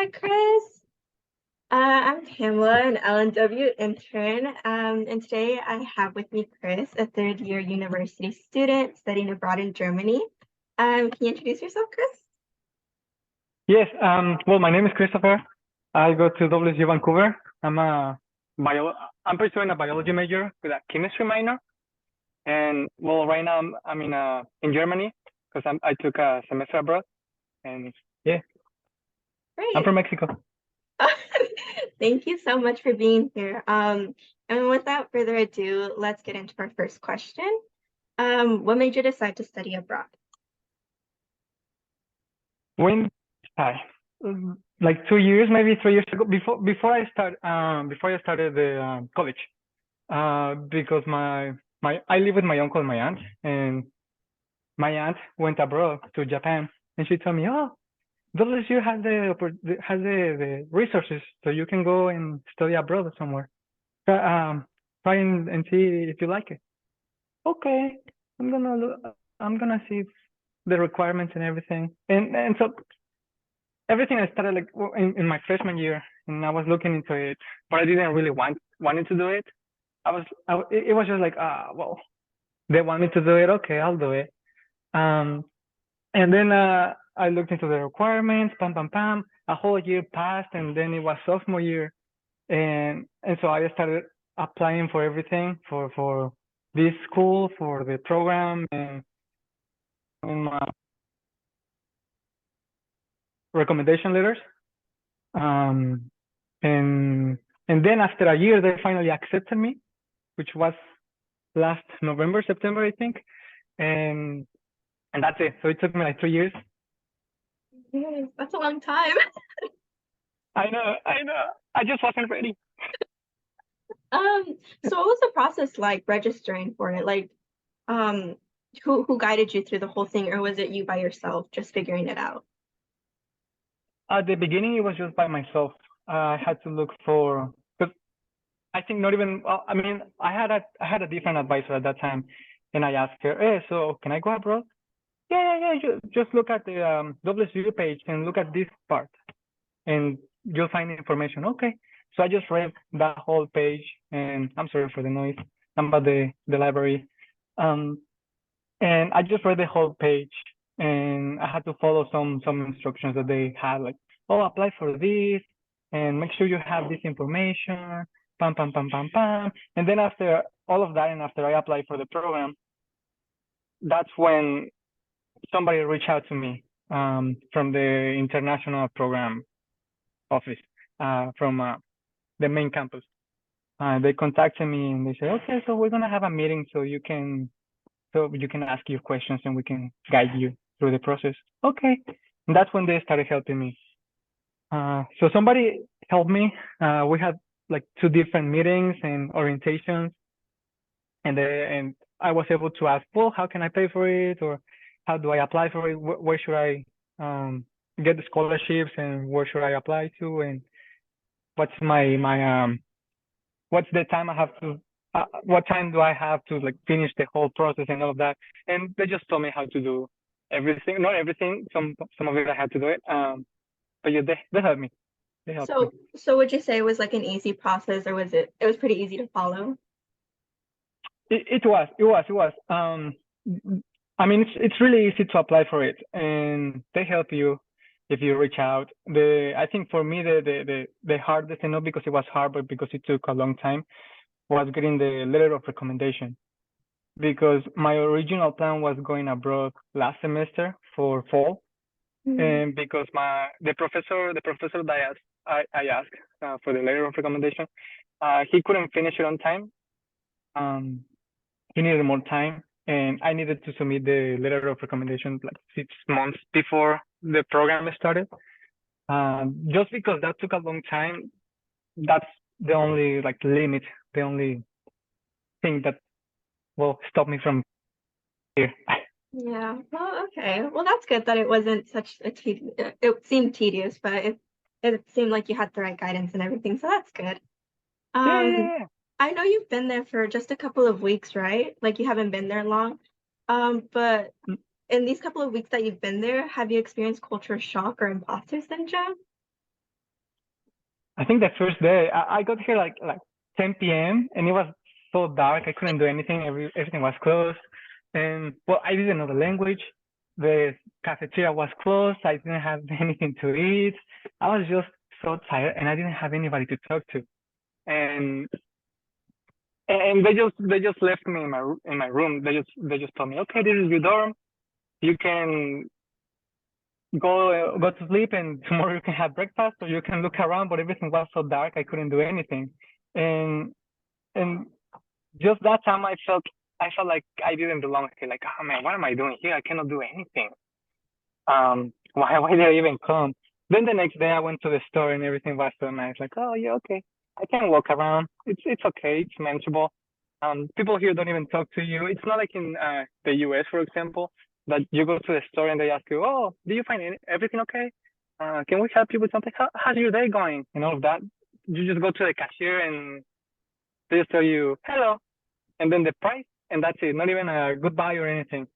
Hi, Chris. I'm Pamela, an LNW intern, and today I have with me Chris, a third-year university student studying abroad in Germany. Can you introduce yourself, Chris? Yes, well, my name is Christopher. I go to WSU Vancouver. I'm a bio, I'm pursuing a biology major with a chemistry minor. And well, right now I'm in Germany because I took a semester abroad. And yeah, I'm Great. from Mexico. Thank you so much for being here. And without further ado, let's get into our first question. What made you decide to study abroad? When I like 2 years, maybe 3 years ago, before I started the college, because my I live with my uncle and my aunt, and my aunt went abroad to Japan, and she told me, "Oh, WSU has the resources, so you can go and study abroad somewhere. Try and see if you like it." Okay, I'm gonna see the requirements and everything, and so everything I started like in my freshman year, and I was looking into it, but I didn't really wanted to do it. It was just like, well, they want me to do it, okay, I'll do it. Um, And then I looked into the requirements, pam, pam, pam. A whole year passed, and then it was sophomore year, and so I started applying for everything for this school, for the program, and my recommendation letters. Um, and and then after a year, they finally accepted me, which was last November, September, I think, and and that's it. So it took me like 3 years. Yes, that's a long time. I know. I just wasn't ready. So what was the process like registering for it? Like, um, who guided you through the whole thing, or was it you by yourself just figuring it out? At the beginning, it was just by myself. I had to look for, because I think not even. Well, I mean, I had a different advisor at that time, and I asked her, "Hey, so can I go abroad?" Yeah, yeah, yeah. Just look at the WSU page and look at this part, and you'll find information. Okay. So I just read that whole page, and I'm sorry for the noise. I'm at the library. Um, and I just read the whole page, and I had to follow some instructions that they had, like, oh, apply for this, and make sure you have this information, pam, pam, pam, pam, pam. And then after all of that, and after I applied for the program, that's when somebody reached out to me from the international program office, from the main campus. They contacted me and they said, okay, so we're gonna have a meeting so you can ask your questions and we can guide you through the process. Okay. And that's when they started helping me. So somebody helped me. We had like two different meetings and orientations, and I was able to ask, well, how can I pay for it, or how do I apply for it? Where should I get the scholarships, and where should I apply to, and what's my what's the time I have to what time do I have to like finish the whole process and all of that. And they just told me how to do everything. Not everything. Some of it I had to do it. But yeah, they helped me. They helped me. So would you say it was like an easy process, or it was pretty easy to follow? It was. I mean, it's really easy to apply for it, and they help you if you reach out. I think for me the hardest, and not because it was hard, but because it took a long time, was getting the letter of recommendation. Because my original plan was going abroad last semester for fall, Mhm. and because the professor that I asked for the letter of recommendation, he couldn't finish it on time. Um, he needed more time, and I needed to submit the letter of recommendation like 6 months before the program started. Just because that took a long time, that's the only like limit, the only thing that will stop me from here. Yeah. Well, okay. Well, that's good that it wasn't such a it seemed tedious, but it seemed like you had the right guidance and everything, so that's good. Yeah, yeah, Um, yeah. I know you've been there for just a couple of weeks, right? Like you haven't been there long. But Yeah. in these couple of weeks that you've been there, have you experienced culture shock or imposter syndrome? I think the first day I got here like 10 p.m. and it was so dark. I couldn't do anything. Everything was closed, and well, I didn't know the language. The cafeteria was closed. I didn't have anything to eat. I was just so tired, and I didn't have anybody to talk to. And and they just left me in my room. They just told me, okay, this is your dorm. You can go to sleep, and tomorrow you can have breakfast, or you can look around. But everything was so dark, I couldn't do anything. And and just that time, I felt like I didn't belong here. Like, oh man, what am I doing here? I cannot do anything. Why did I even come? Then the next day I went to the store and everything was so nice. Like, oh yeah, okay, I can walk around. It's okay. It's manageable. People here don't even talk to you. It's not like in the US, for example, that you go to the store and they ask you, oh, do you find everything okay? Can we help you with something? How's your day going? And all of that. You just go to the cashier and they just tell you hello, and then the price, and that's it. Not even a goodbye or anything.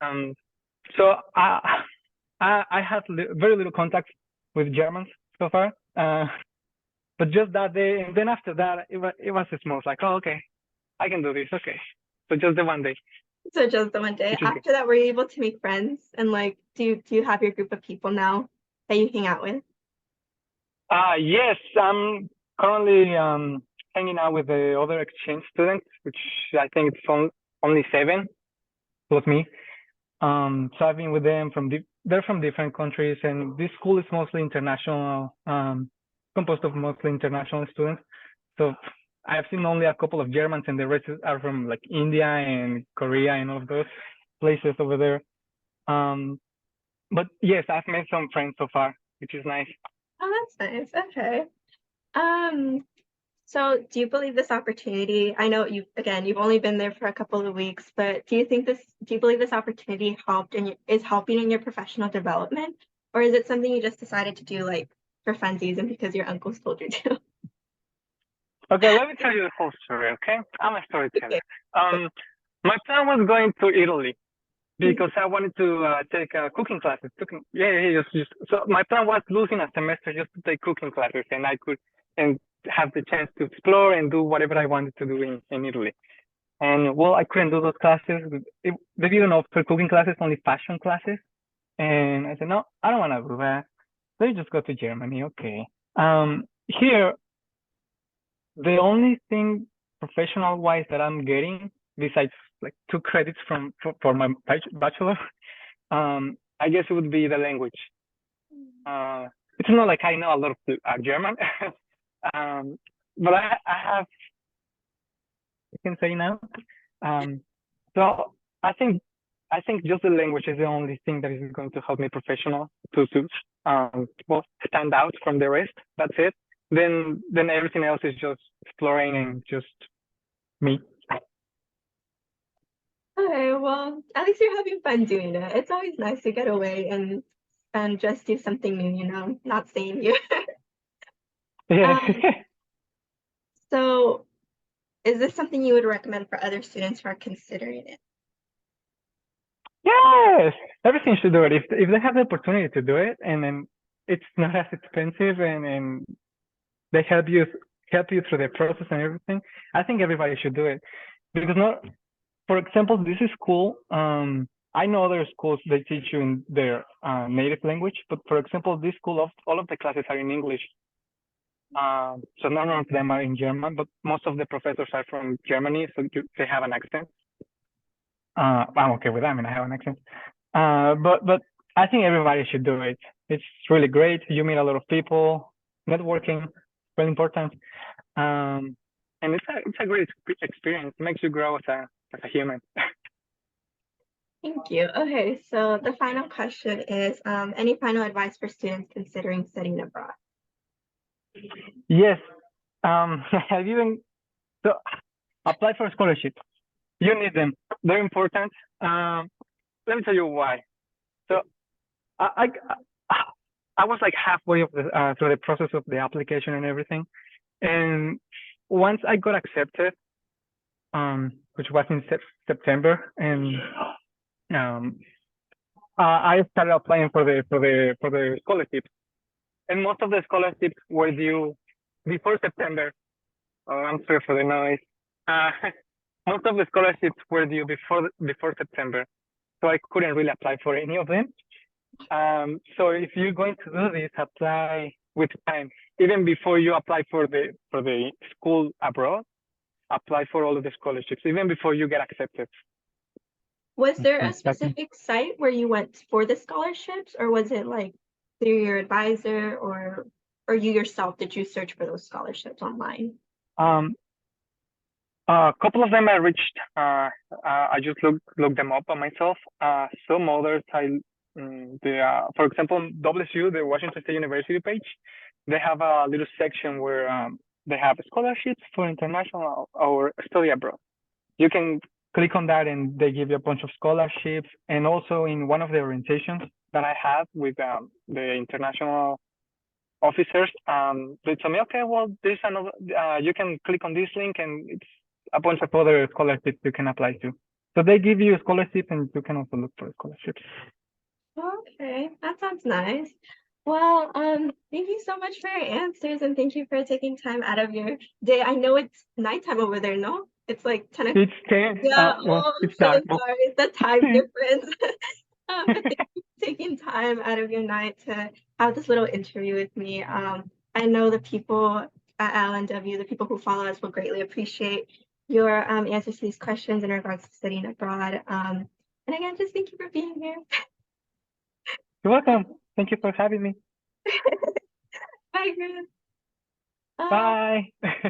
Um, so I have very little contact with Germans so far. But just that day, and then after that, it was smooth. Like, oh, okay, I can do this. Okay. So just the one day, So just the one day. which is good. After that, were you able to make friends? And like, do you have your group of people now that you hang out with? Yes, I'm currently hanging out with the other exchange students, which I think it's only seven plus me. So I've been with them they're from different countries, and this school is mostly international, composed of mostly international students. So I've seen only a couple of Germans, and the rest are from like India and Korea and all of those places over there. Um, but yes, I've made some friends so far, which is nice. Oh, that's nice. Okay. Um, so do you believe this opportunity? I know you've only been there for a couple of weeks, but do you believe this opportunity is helping in your professional development, or is it something you just decided to do like for funsies and because your uncles told you to? Okay, let me tell you the whole story, okay? I'm a storyteller. Okay. Um, my plan was going to Italy because I wanted to take cooking classes. So my plan was losing a semester just to take cooking classes, and I could and have the chance to explore and do whatever I wanted to do in Italy. And well, I couldn't do those classes. They didn't offer cooking classes, only fashion classes. And I said, no, I don't want to do that. Let me just go to Germany. Okay. Here, the only thing professional wise that I'm getting, besides like 2 credits for my bachelor, I guess it would be the language. It's not like I know a lot of German, um, but I have, I can say now. Um, so I think I think just the language is the only thing that is going to help me professional to well, stand out from the rest. That's it. Then everything else is just exploring and just me. Okay, well, at least you're having fun doing it. It's always nice to get away and just do something new, not staying here. Yeah. Um, so is this something you would recommend for other students who are considering it? Yes, everything should do it if they have the opportunity to do it, and then it's not as expensive, and they help you through the process and everything. I think everybody should do it because not, for example, this is cool. I know other schools they teach you in their native language, but for example, this school all of the classes are in English. So none of them are in German, but most of the professors are from Germany, so they have an accent. I'm okay with that. I mean, I have an accent. But I think everybody should do it. It's really great. You meet a lot of people. Networking, really important. Um, and it's a great experience. It makes you grow as a human. Thank you. Okay, so the final question is, any final advice for students considering studying abroad? Yes. Have you even so apply for a scholarship? You need them. They're important. Let me tell you why. So I I was like halfway of through the process of the application and everything, and once I got accepted, which was in September, and um, I started applying for the scholarships, and most of the scholarships were due. before September. Oh, I'm sorry for the noise. Uh, most of the scholarships were due before September, so I couldn't really apply for any of them. So if you're going to do this, apply with time. Even before you apply for the school abroad, apply for all of the scholarships, even before you get accepted. Was there a Exactly. specific site where you went for the scholarships, or was it like through your advisor, or you yourself, did you search for those scholarships online? Um, a couple of them I reached. I just looked them up on myself. Some others for example, WSU, the Washington State University page, they have a little section where they have scholarships for international or study abroad. You can click on that and they give you a bunch of scholarships. And also in one of the orientations that I had with the international officers, they told me, okay, well, there's another, you can click on this link and it's a bunch of other scholarships you can apply to. So they give you a scholarship and you can also look for scholarships. Okay, that sounds nice. Well, thank you so much for your answers and thank you for taking time out of your day. I know it's nighttime over there, no? It's like 10 o'clock. It's 10, Yeah, well, oh, I'm it's so dark. Well, sorry. It's the time difference. But thank you for taking time out of your night to have this little interview with me. I know the people at LNW, the people who follow us, will greatly appreciate your answers to these questions in regards to studying abroad. And again, just thank you for being here. you're welcome. Thank you for having me. Bye, Chris. Bye.